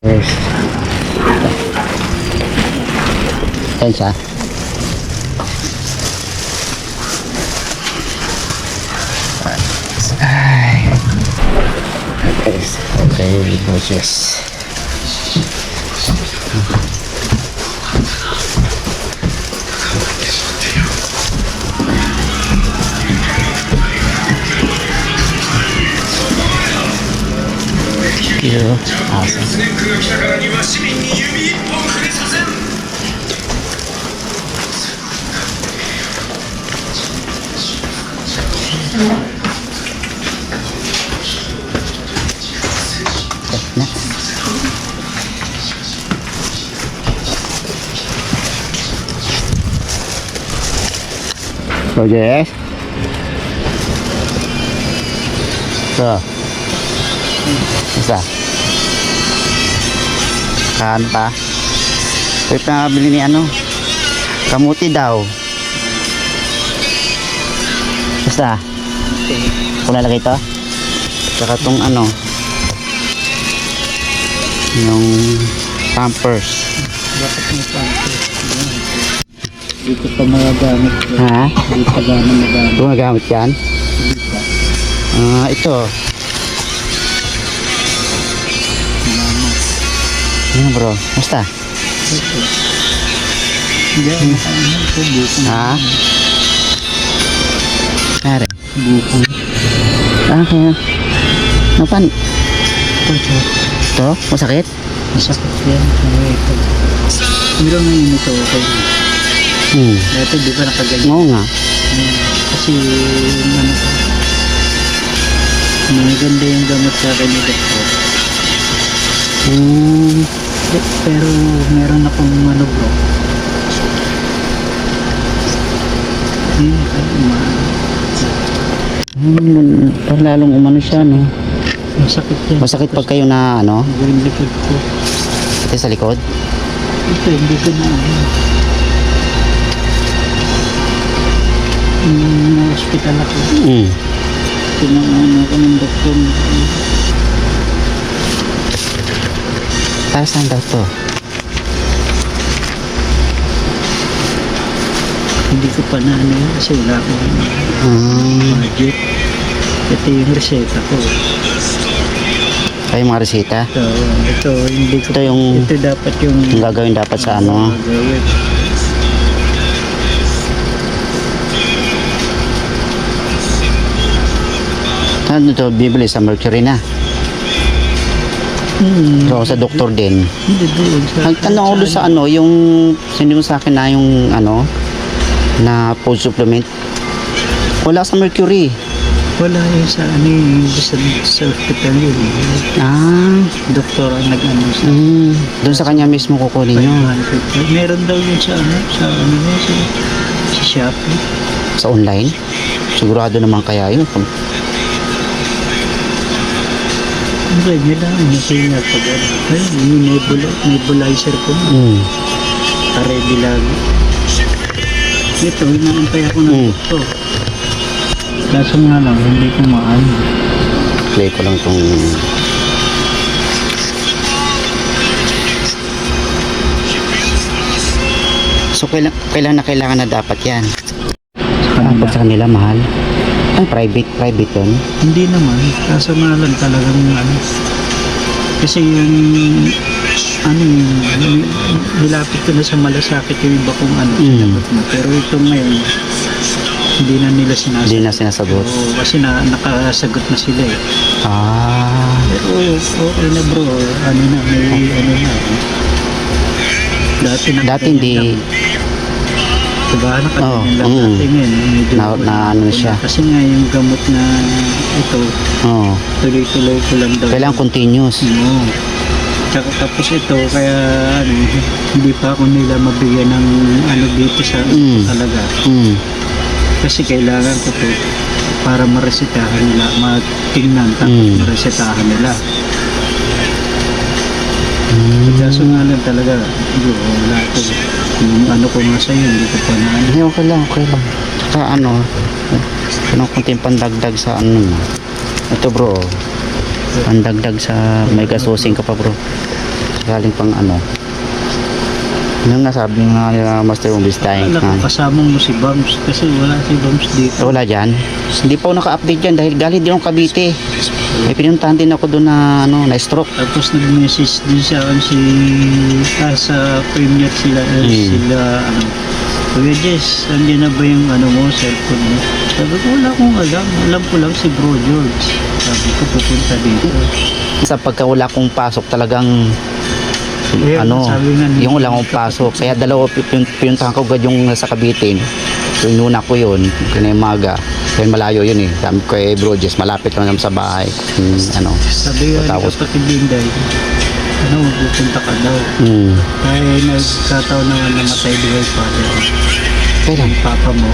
Yes. Ayan siya. Ay. Okay, boses. Thank you. Awesome. Na. So, yes. So. Isa. Kaan pa. Pwede pa bili ni ano. Kamuti daw. Basta. Kung lalagay ito. Saka itong ano. Yung pampers. Bakit may pampers? Hindi ko pa magagamit. Ha? Hindi pa gano'n magamit. Gumagamit yan? Hindi pa. Ito. Mama. Ano bro? Basta? Ito. Hindi ako nakaano. Ito bukong. Ha? Pare. Bukong. Kaya. Napan? Ito. Ito? Masakit? Masakit yan. Ito. Hindi lang ngayon ito. Okay. Dati di ba nakaganyan? Oo nga. Kasi ano ko. Maganda yung gamot sa akin ni doktor. Pero meron akong ano bro. Parang lalong umano siya, no? Masakit yan. Masakit pag kayo na, ano? Yung likod ko. Ito sa likod? Ito, hindi ko na ano. Na-hospital ako. Pinangaano ako ng doktor. Para saan daw to? Hindi ko pa na ano yun kasi wala akong budget. Ito yung reseta ko. Ay, mga resita? Ito hindi ko. Ito yung ito dapat yung gagawin dapat sa ano? gagawin. Ano to? Bibili sa Mercury na. So, sa doktor din. Hindi doon. Nagtanong ako doon sa ano, yung sindi mo sa akin na yung ano, na food supplement. Wala sa Mercury. Wala yun sa ano yung sa hospital yun. Doktor ang nag-ano sa doon sa kanya mismo kukunin nyo. 500. Meron daw yun sa ano, sa Shopee. Sa online? Sigurado naman kaya yun. Okay, nila ano kayo nga pag ano. Ayun, yung nebulizer ko. Ready lagi. Ito, inaantay ako ng ito. Kaso nga lang, hindi ko maano. Play ko lang tong so kailangan na dapat yan. Dapat sa kanila mahal. Ay, private yun. Hindi naman, kaso nga lang talagang ano. Kasi yung ano yung nilapit ko na sa malasakit yung iba kong ano sinagot mo. Pero ito ngayon hindi na nila sinasagot. Hindi na sinasagot. Oo, kasi nakasagot na sila eh. Pero okay na bro, ano na, may ano na. Dati hindi. Diba, nakatingin lang natingin. Na ano siya. Kasi nga yung gamot na ito, tuloy-tuloy ko lang daw. Kailangan continuous. Oo. Tsaka tapos ito, kaya ano, hindi pa ako nila mabigyan ng ano dito sa talaga. Kasi kailangan ko to para maresetahan nila, matingnan tapos maresetahan nila. Kaso nga lang talaga, wala ko. Yung ano ko nga sa'yo, hindi ko pa na ano. Okay lang. Saka ano, kunting pandagdag sa ano mo. Ito bro, pandagdag sa may gasusing ka pa bro. Galing pang ano. Yung nasabi nga nila Master Umbis dying. Wala ko kasama mo si Bams kasi wala si Bams dito. Wala dyan. Hindi pa ako naka-update dyan dahil galing din akong Cavite. May pinuntahan din ako doon na ano, na stroke. Tapos nag-message din sa akin sa premier sila ano. Kuya Jess, nandiyan na ba yung ano mo, cellphone mo? Sabi ko, wala akong alam. Alam ko lang si Bro George. Sabi ko, pupunta dito. Sa pagka wala akong pasok talagang Ayun, ano, sabi nga ni- yung wala akong pasok. Kaya dalawa pinuntahan ko agad yung nasa Cavite. So inuna ko yun, kinemaga. Kaya malayo yun eh. Sabi ko kay Bro Jess, malapit lang naman sa bahay. Ano. Sabi nga ni Tapos- kapatid Binday, ano, pupunta ka daw. Hmm. Kaya nagkataon na nga namatay di ba yung father mo, Kailan? yung papa mo.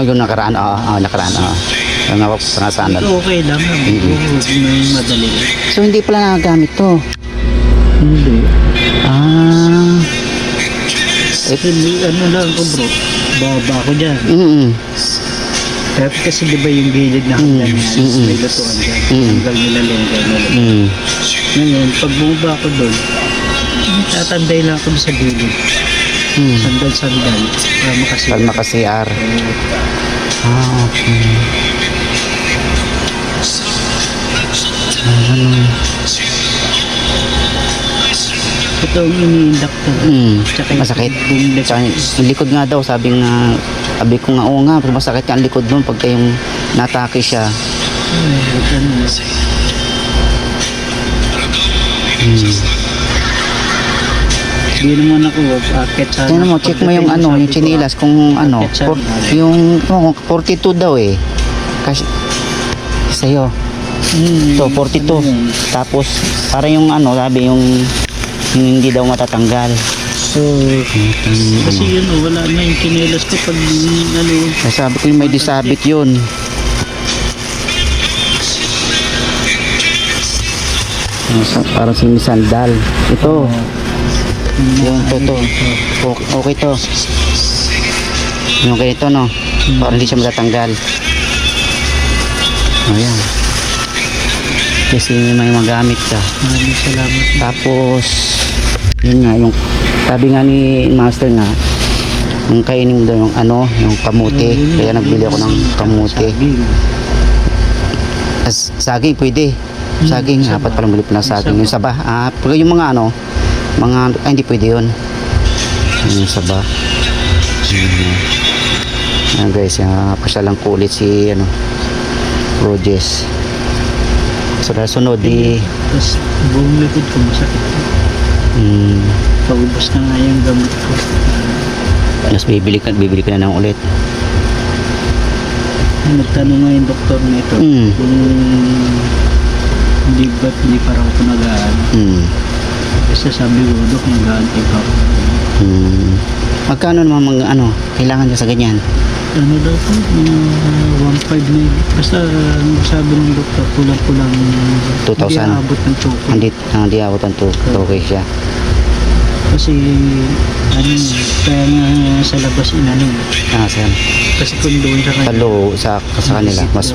Yung nakaraan. Nakaraan. Yung ako sa sandal. Ito okay lang naman. Huwag mo yung madali. So hindi pala nagagamit to. Hindi. Ito. Ano lang ko bro, baba ako dyan. Kaya kasi di ba yung gilid na hanggang yan, may lutuan dyan. Hanggang nila longga nila. Ngayon, pag bumaba ako doon, tatanday lang ako sa gilid. Sandal-sandal. Para makasiya. Pag maka-CR. Okay. Ito ang iniindak to. Tsaka yung Masakit. bumalik. Tsaka yung likod nga daw, sabi ko nga, oo nga, masakit nga ang likod doon pagka yung natake siya. Hindi naman ako akit sa... Tingnan mo, check mo yung ano, yung chinilas kung ano, yung 42 daw eh. Kasi, sa'yo. So, 42. Tapos, para yung ano, sabi yung hindi daw matatanggal. So, kasi yun, wala na yung chinelas ko pag ano. Kaya sabi ko yung may disabit yun. Parang sinisandal. Ito. Yung toto. Okay to. Yung ganito no. Para hindi siya matatanggal. Ayan. Kasi may magamit ka. Maraming salamat. Tapos, yun nga, yung sabi nga ni Master nga, yung kainin mo daw yung ano, yung kamuti. Kaya nagbili ako ng kamuti. Saging pwede. Saging, apat palang bili pa ng saging. Yung saba, pag yung mga ano, hindi pwede yun. Yung saba. Ayan guys, pasyalan ko ulit si, ano, Rojes. So, sunod di... Tapos, buong likod ko masakit. Paubos na nga yung gamot ko. Tapos bibili ka na ng ulit. Nagtanong nga yung doktor nito. Kung hindi para ako nagaan. Kasi sabi ko, Dok, nag-aantay pa ako. Magkano naman ano, kailangan niya sa ganyan? Ano daw po, 1.5 na yun. Basta sabi ng doktor, kulang-kulang 2,000. hindi aabot ng chocolate. Hindi abot ang 2K siya. Kasi ano, kaya nga sa labas inano. Saan? Kasi kung doon sa kanya. Talo sa kanila. Mas...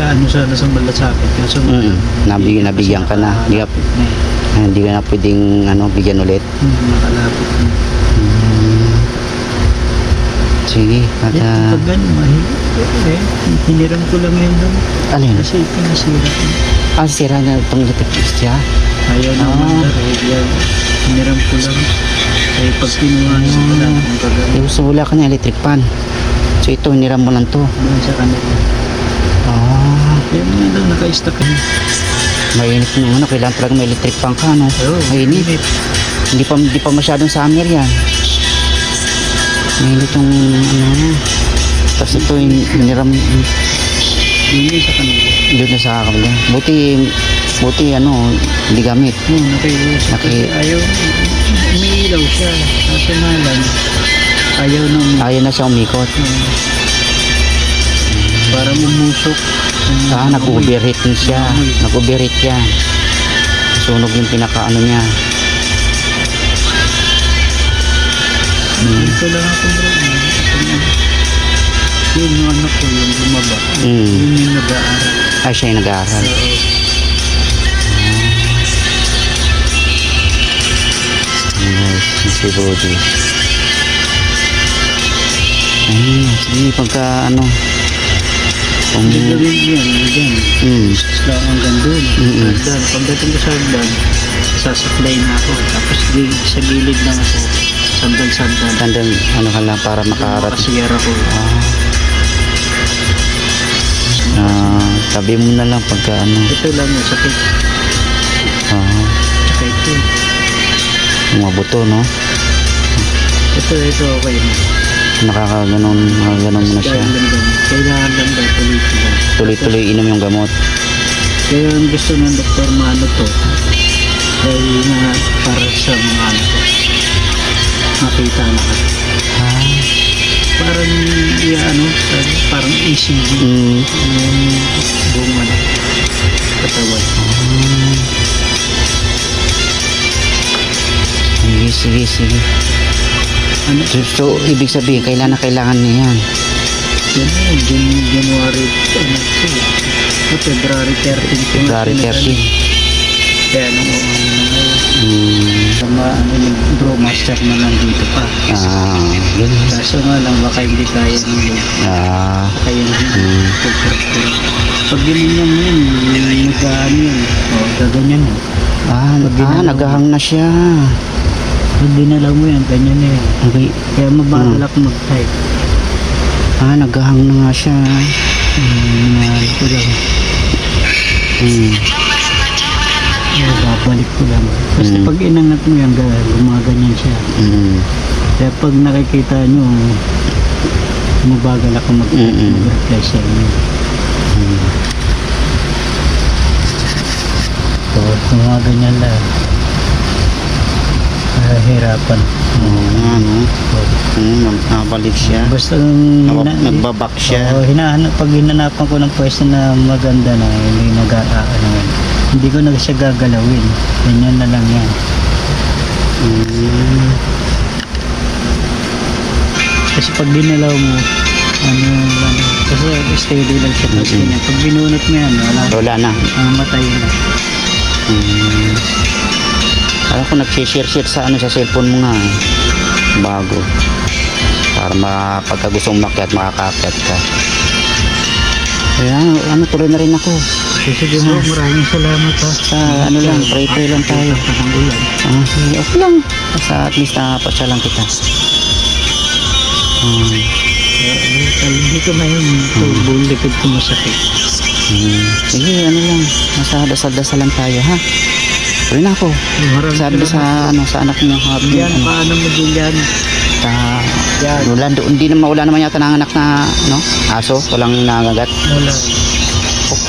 ano sana sa malasakit. Kaso nabigyan ka na. Hindi ka na pwedeng bigyan ulit. Nakalapit na. Sige. At, pag hiniram ko lang yun doon. alin? Kasi pinasira ko. Sira na itong litikis siya. Ayaw naman na yan. Hiniram ko lang. Kaya pag kinuha niya ko lang kung kagano. So wala ka na electric pan. So ito, hiniram mo lang to. Doon sa kanila. Kaya mga lang naka-stack ka. Mainit nung kailangan talaga may electric pan ka, no? Mainit. Hindi pa masyadong summer yan. Mainit yung tapos ito yung hiniram Doon sa kanila. doon na sa kanila. Buti hindi gamit. Ayaw, umiilaw siya. Kaso nga lang, ayaw na siya umikot. Para mumusok. Nag-overheat din siya. Nag-overheat yan. Sunog yung pinaka niya. Ito lang ako bro. Yung anak ko, yung bumaba. Mm. Yun yung nag-aaral. Ay, siya yung nag-aaral. Oo. Nice. Si Brody. Sige, pagka ano. Kung... Gagawin yan, yan. Mm. Lang hanggang doon. Mm-mm. Hagdan. Pagdating ko sa hagdan, sasaklay na ako. Tapos sa gilid lang ako. Sandal-sandal. Tandang, ano ka lang para makaharap. Makasiyar ako. Tabi mo na lang pagka ano. Ito lang yung sakit. Tsaka ito. Mga buto, no? Ito okay na. Nakakaganon mo na siya. Kailangan lang daw tuloy-tuloy. Tuloy-tuloy inom yung gamot. Kaya ang gusto ng doktor Mano to, dahil na para sa mga ano to, makita na ka. Parang parang ECG yung buong ano, katawan. Sige. Ano? So, ibig sabihin, kailangan niya yan. January, February 13. February 13. Kaya yung brewmaster na nandito pa. Yun. Kaso nga lang, baka hindi kaya nyo. Baka yun. Pag ginanyan mo yun, nag-ano yun. Gaganyan mo. Nagahang na siya. Pag dinala mo yan, ganyan na yan. Okay. Kaya mabagalak mag-type. Nagahang na nga siya. Ito lang. Babalik ko lang. Basta pag inangat mo yan, gumaganyan siya. Kaya pag nakikita nyo, mabagal ako mag-reply sa inyo. So, gumaganyan lang. Hirapan. Nabalik siya. Basta Nagbabak siya. pag hinanapan ko ng pwesto na maganda na hindi hindi ko na siya gagalawin. Ganyan na lang yan. Kasi pag dinalaw mo, kasi steady lang siya. Pag binunot mo yan, Wala na. matay na. Alam ko nag-share sa sa cellphone mo nga eh. Bago. Para pagka gusto mong makyat, makakakyat ka. Kaya tuloy na rin ako. Sige mo, maraming salamat ha. Sa lang, pray lang tayo. Sige, okay lang. At least napasya lang kita. Dito na yun, buong likod ko masakit. Sige, lang. Nasa dasal-dasal lang tayo ha. Tuloy na ako. Sabi sa anak mo Yan, paano mo din yan? Hindi wala naman yata nanganak na aso, walang nangagat. Wala.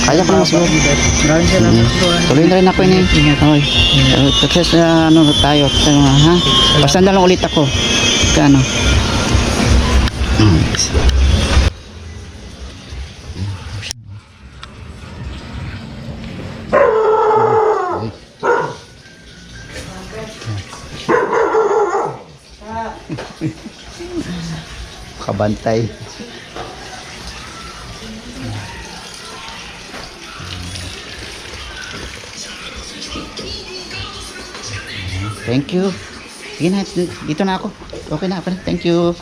Kaya ko naman siguro. Maraming salamat po. Tuloy na rin ako ini. Okay. Success tayo. Ha? Basta na lang ulit ako. Kano? Kabantay. Thank you. Sige na, dito na ako. Okay na. Thank you.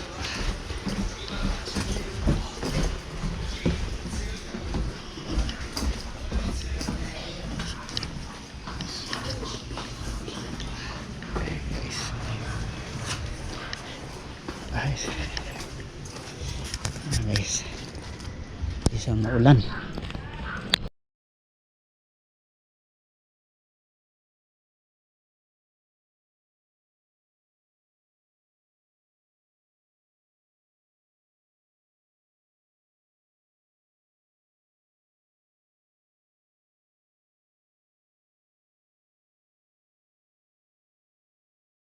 Guys, isang maulan.